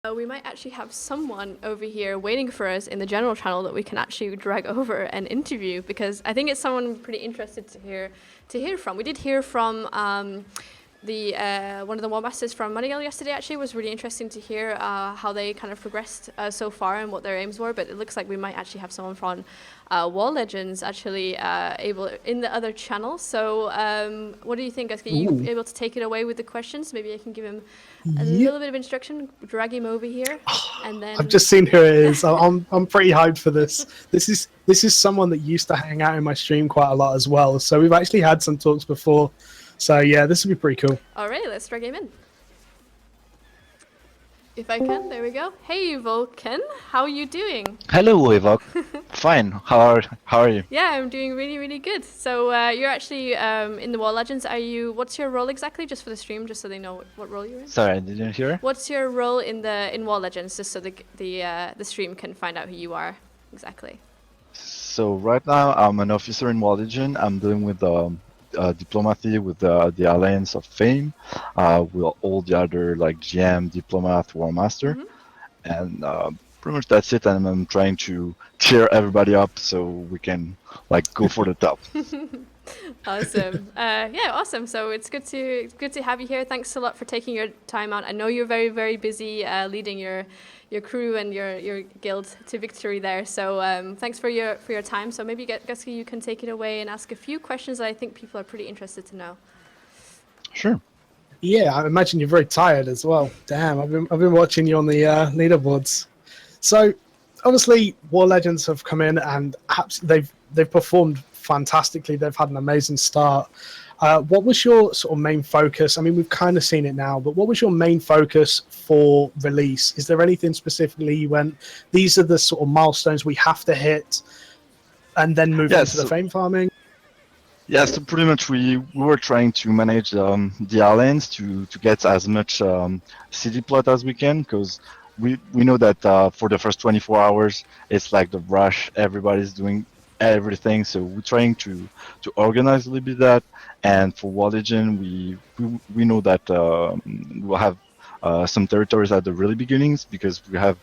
We might actually have someone over here waiting for us in the general channel that we can actually drag over and interview, because I think it's someone pretty interested to hear from. We did hear from the one of the War Masters from Moneygale yesterday. Actually, it was really interesting to hear how they kind of progressed so far and what their aims were. But it looks like we might actually have someone from WarLegends actually able in the other channel. So what do you think, Guskey? Are you able to take it away with the questions? Maybe I can give him a little bit of instruction, drag him over here, and then I've just seen who it is. I'm pretty hyped for this. This is someone that used to hang out in my stream quite a lot as well. So we've actually had some talks before. So yeah, this will be pretty cool. All right, let's drag him in. If I can, there we go. Hey Vulcan, how are you doing? Hello, Evok. Fine. How are you? Yeah, I'm doing really, really good. So you're actually in the WarLegends. What's your role exactly, just for the stream, just so they know what role you're in? Sorry, I didn't hear. What's your role in WarLegends, just so the stream can find out who you are exactly? So right now I'm an officer in WarLegends. I'm dealing with diplomacy with the Alliance of Fame, with all the other like GM, Diplomat, War Master, and pretty much that's it. And I'm trying to cheer everybody up so we can like go for the top. Awesome. Yeah, awesome. So it's good to have you here. Thanks a lot for taking your time out. I know you're very, very busy leading your crew and your guild to victory there. So thanks for your time. So maybe Guskey, you can take it away and ask a few questions that I think people are pretty interested to know. Sure. Yeah, I imagine you're very tired as well. Damn, I've been watching you on the leaderboards. So obviously, WarLegends have come in and they've performed fantastically. They've had an amazing start. What was your sort of main focus? I mean, we've kind of seen it now, but what was your main focus for release? Is there anything specifically you went, these are the sort of milestones we have to hit, and then move into the fame farming? Yeah, so pretty much we were trying to manage the Alliance to get as much city plot as we can, because we know that for the first 24 hours, it's like the rush, everybody's doing everything, so we're trying to organize a little bit that. And for WarLegend, we know that we'll have some territories at the really beginnings, because we have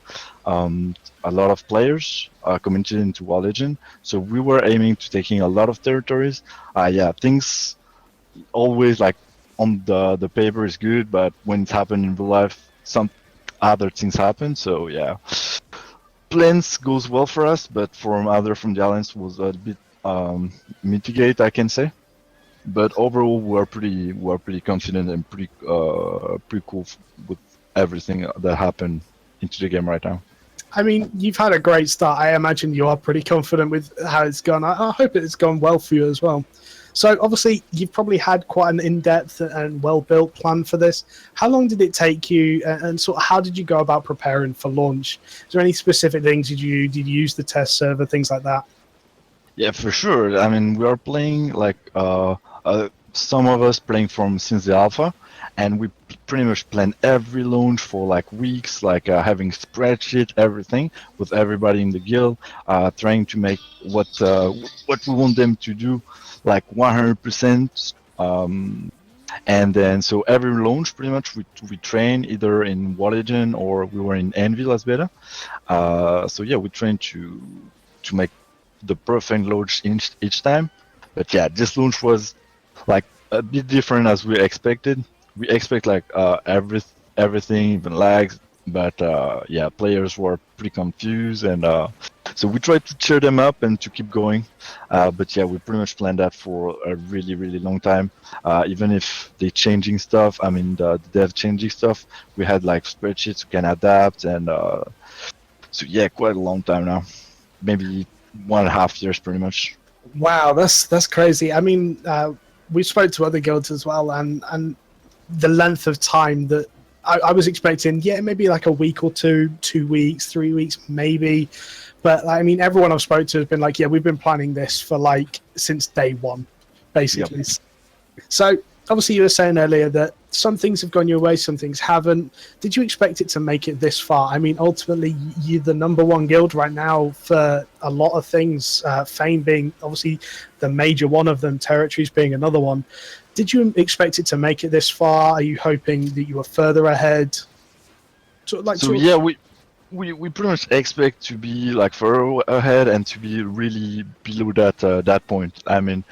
a lot of players coming into WarLegend, so we were aiming to taking a lot of territories. Yeah, things always like on the paper is good, but when it's happened in real life, some other things happen. So yeah, plans goes well for us, but from the Alliance was a bit mitigate, I can say. But overall, we're pretty confident and pretty cool with everything that happened into the game right now. I mean, you've had a great start. I imagine you are pretty confident with how it's gone. I hope it's gone well for you as well. So obviously, you've probably had quite an in-depth and well-built plan for this. How long did it take you, and sort of how did you go about preparing for launch? Is there any specific things did you use the test server, things like that? Yeah, for sure. I mean, we are playing like some of us playing since the alpha, and we pretty much plan every launch for like weeks, like having spreadsheet, everything with everybody in the guild, trying to make what we want them to do, like 100%. And then so every launch, pretty much we train either in WarLegend or we were in Anvil as beta. So yeah, we train to make the perfect launch each time. But yeah, this launch was like a bit different as we expected. We expect like everything, even lags, but yeah, players were pretty confused, and so we tried to cheer them up and to keep going. But yeah, we pretty much planned that for a really, really long time. Even if they changing stuff, I mean the dev changing stuff, we had like spreadsheets we can adapt, and so yeah, quite a long time now, maybe 1.5 years pretty much. Wow, that's crazy. I mean, we spoke to other guilds as well, and the length of time that I was expecting, yeah, maybe like a week or 2 weeks, 3 weeks, maybe. But I mean, everyone I've spoke to has been like, yeah, we've been planning this for like since day one, basically. Yep. So obviously you were saying earlier that some things have gone your way, some things haven't. Did you expect it to make it this far? I mean, ultimately, you're the #1 guild right now for a lot of things, Fame being obviously the major one of them, territories being another one. Did you expect it to make it this far? Are you hoping that you were further ahead? So yeah, we pretty much expect to be like far ahead and to be really below that point. I mean,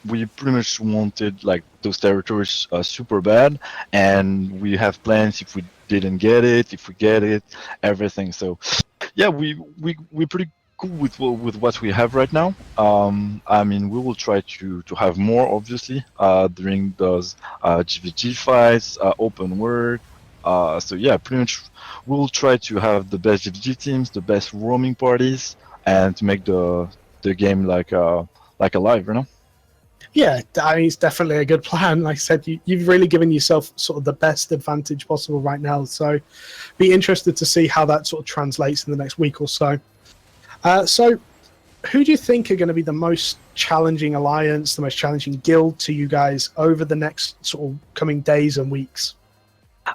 we pretty much wanted like those territories super bad, and we have plans if we didn't get it, if we get it, everything. So yeah, we're pretty cool with what we have right now. I mean, we will try to have more obviously during those GVG fights, open world. So yeah, pretty much we'll try to have the best GVG teams, the best roaming parties, and to make the game like alive, you know. Yeah, I mean, it's definitely a good plan. Like I said, you've really given yourself sort of the best advantage possible right now. So be interested to see how that sort of translates in the next week or so. So who do you think are going to be the most challenging alliance, the most challenging guild to you guys over the next sort of coming days and weeks?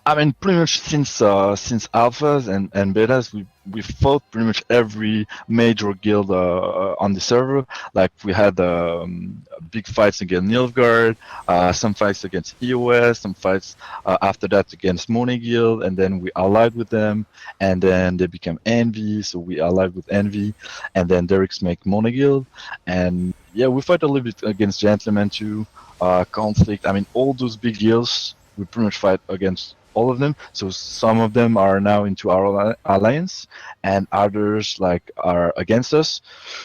I mean, pretty much since alphas and betas, we fought pretty much every major guild on the server. Like we had big fights against Nilfgaard, some fights against EOS, some fights after that against Money Guild, and then we allied with them, and then they became Envy, so we allied with Envy, and then Derek's make Money Guild, and yeah, we fight a little bit against Gentleman too, Conflict. I mean, all those big guilds we pretty much fight against all of them. So some of them are now into our alliance, and others like are against us.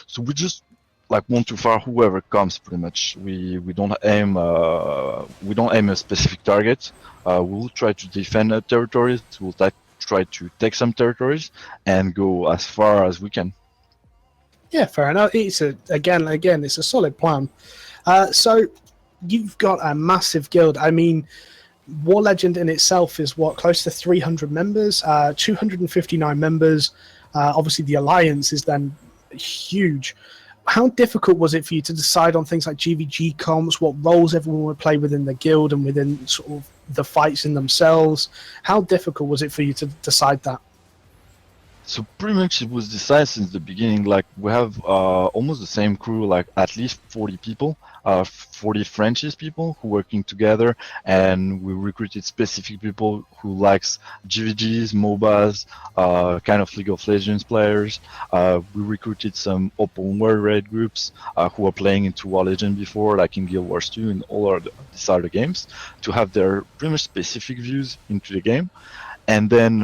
So we just like want to fire whoever comes. Pretty much, we don't aim a specific target. We'll try to defend territories. We'll try to take some territories and go as far as we can. Yeah, fair enough. It's again, it's a solid plan. So you've got a massive guild. I mean, WarLegend in itself is what, close to 300 members, 259 members. Obviously, the alliance is then huge. How difficult was it for you to decide on things like GVG comps, what roles everyone would play within the guild and within sort of the fights in themselves? How difficult was it for you to decide that? So pretty much it was decided since the beginning. Like we have almost the same crew, like at least 40 people, 40 Frenchies people who working together, and we recruited specific people who likes GVGs, MOBAs, kind of League of Legends players. We recruited some open world raid groups who are playing into WarLegend before, like in Guild Wars 2 and all these other games, to have their pretty much specific views into the game. And then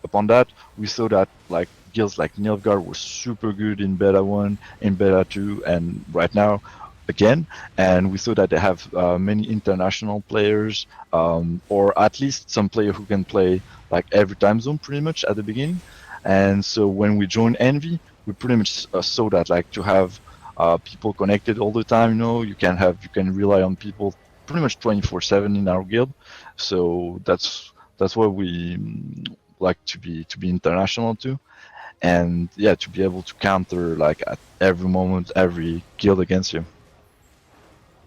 upon that, we saw that like guilds like Nilfgaard were super good in beta 1, in beta 2, and right now again. And we saw that they have many international players, or at least some player who can play like every time zone pretty much at the beginning. And so when we joined Envy, we pretty much saw that like to have people connected all the time. You know, you can rely on people pretty much 24/7 in our guild. So that's why we like to be international too, and yeah, to be able to counter like at every moment every guild against you.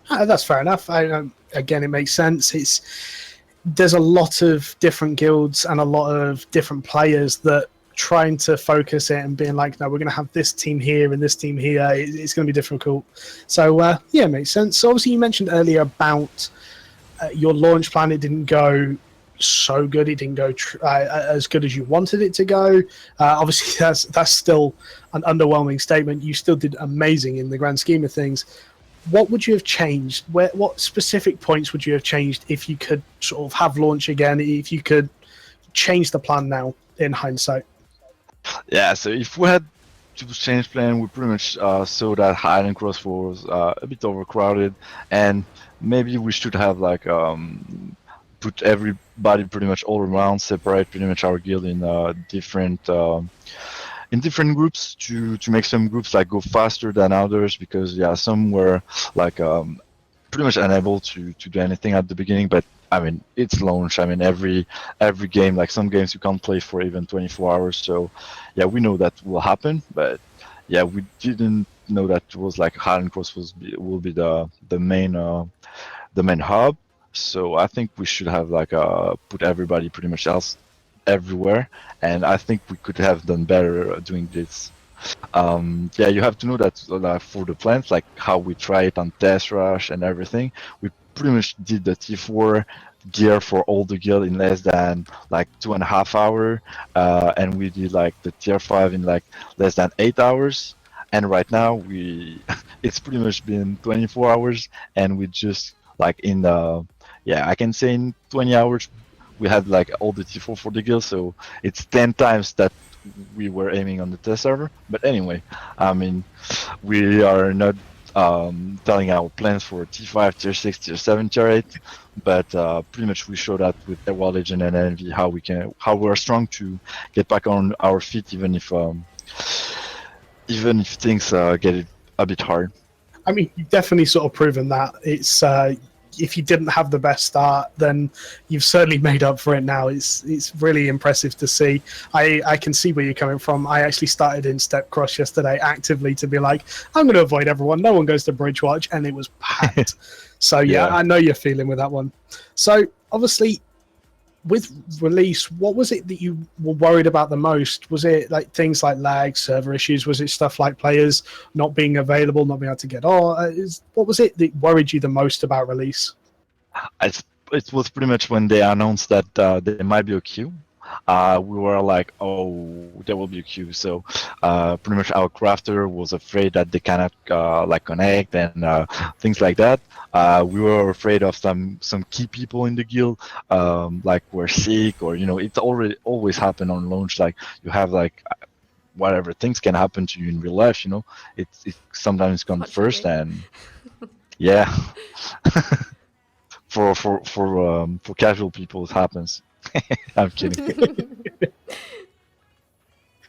That's fair enough. Again, it makes sense. There's a lot of different guilds and a lot of different players that trying to focus it and being like, no, we're going to have this team here and this team here. It's going to be difficult. So yeah, it makes sense. So obviously you mentioned earlier about your launch plan. It didn't go so good. It didn't go as good as you wanted it to go. Obviously, that's still an underwhelming statement. You still did amazing in the grand scheme of things. What would you have changed? What specific points would you have changed if you could sort of have launch again? If you could change the plan now in hindsight? Yeah, so if we had to change plan, we pretty much saw that Highland Cross was a bit overcrowded, and maybe we should have like put everybody pretty much all around, separate pretty much our guild in different groups to make some groups like go faster than others, because yeah, some were like pretty much unable to do anything at the beginning. But I mean, it's launch. I mean, every game, like some games you can't play for even 24 hours. So yeah, we know that will happen, but yeah, we didn't know that it was like Highland Cross will be the main hub. So I think we should have like put everybody pretty much else everywhere, and I think we could have done better doing this. Yeah, you have to know that for the plans, like how we try it on Test Rush and everything, we pretty much did the T4 gear for all the guild in less than like 2.5 hours, and we did like the tier 5 in like less than 8 hours. And right now it's pretty much been 24 hours, and we just like in the I can say in 20 hours we had like all the T4 for the guild, so it's 10 times that we were aiming on the test server. But anyway, I mean, we are not telling our plans for T5, Tier 6, Tier 7, Tier 8, but pretty much we showed that with the WarLegends and NV how we are strong to get back on our feet, even if things get a bit hard. I mean, you've definitely sort of proven that. It's if you didn't have the best start, then you've certainly made up for it now. It's really impressive to see. I can see where you're coming from. I actually started in Step Cross yesterday actively to be like, I'm going to avoid everyone. No one goes to Bridge Watch, and it was packed. So yeah, I know you're feeling with that one. So obviously, with release, what was it that you were worried about the most? Was it like things like lag, server issues? Was it stuff like players not being available, not being able to get on? What was it that worried you the most about release? It was pretty much when they announced that there might be a queue. We were like, oh, there will be a queue. So pretty much our crafter was afraid that they cannot like connect and things like that. We were afraid of some key people in the guild like were sick, or it's always happened on launch. Like you have like whatever things can happen to you in real life. It sometimes comes first, and yeah. For casual people, it happens. I'm kidding.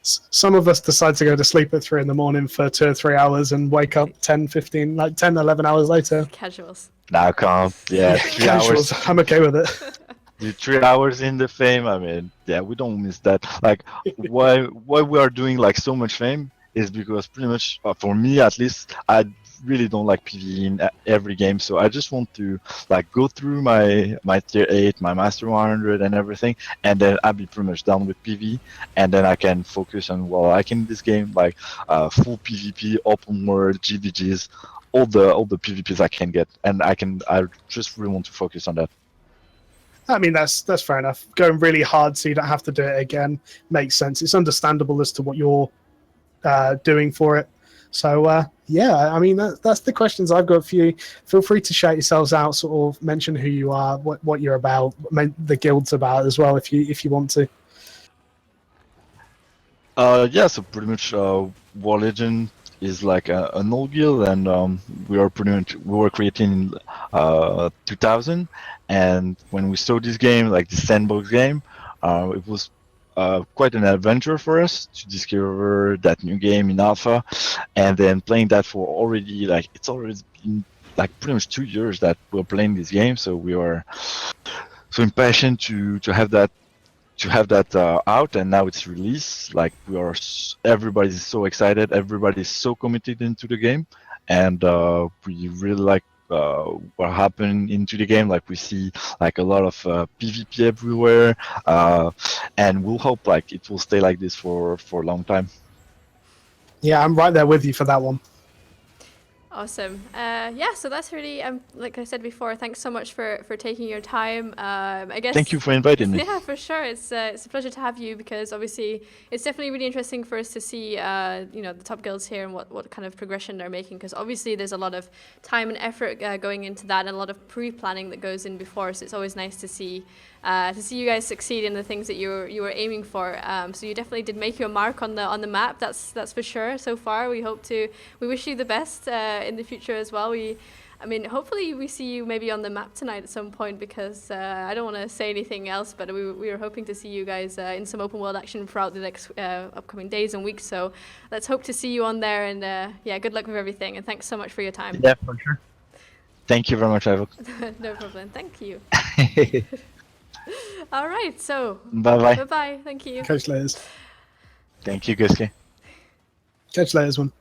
Some of us decide to go to sleep at 3 a.m. for 2 or 3 hours and wake up 10, 15, like 10, 11 hours later. Casuals. Now come, 3 Casuals. hours. I'm okay with it. The 3 hours in the fame. I mean, we don't miss that. Like, why we are doing like so much fame is because pretty much for me at least, I really don't like PvE in every game, so I just want to like go through my tier 8, my master 100 and everything, and then I'll be pretty much done with PvE, and then I can focus on what I can in this game, like full PvP, open world, GVGs, all the PvPs I can get, and I just really want to focus on that. I mean, that's fair enough. Going really hard so you don't have to do it again makes sense. It's understandable as to what you're doing for it. So, I mean, that's the questions I've got for you. Feel free to shout yourselves out, sort of mention who you are, what you're about, the guild's about as well, if you want to. So pretty much WarLegends is like an old guild, and we were created in 2000, and when we saw this game, like the sandbox game, it was quite an adventure for us to discover that new game in alpha, and then playing that for already it's already been like pretty much 2 years that we're playing this game, so we are so impatient to have that out, and now it's released. Like everybody's so excited, everybody's so committed into the game, and we really like what happened into the game. Like we see like a lot of PvP everywhere, and we'll hope like it will stay like this for a long time. Yeah, I'm right there with you for that one. Awesome. So that's really, like I said before, thanks so much for taking your time. I guess. Thank you for inviting me. Yeah, for sure. It's a pleasure to have you, because obviously it's definitely really interesting for us to see, the top guilds here and what kind of progression they're making, because obviously there's a lot of time and effort going into that, and a lot of pre-planning that goes in before. So it's always nice to see you guys succeed in the things that you were aiming for. So you definitely did make your mark on the map. That's for sure. So far, we wish you the best in the future as well. Hopefully we see you maybe on the map tonight at some point, because I don't want to say anything else, but we were hoping to see you guys in some open world action throughout the next upcoming days and weeks. So let's hope to see you on there, and good luck with everything, and thanks so much for your time. Yeah, for sure. Thank you very much, Ivo. No problem. Thank you. All right, so bye. Bye. Thank you. Catch you later. Thank you, Guskey. Catch you later, one.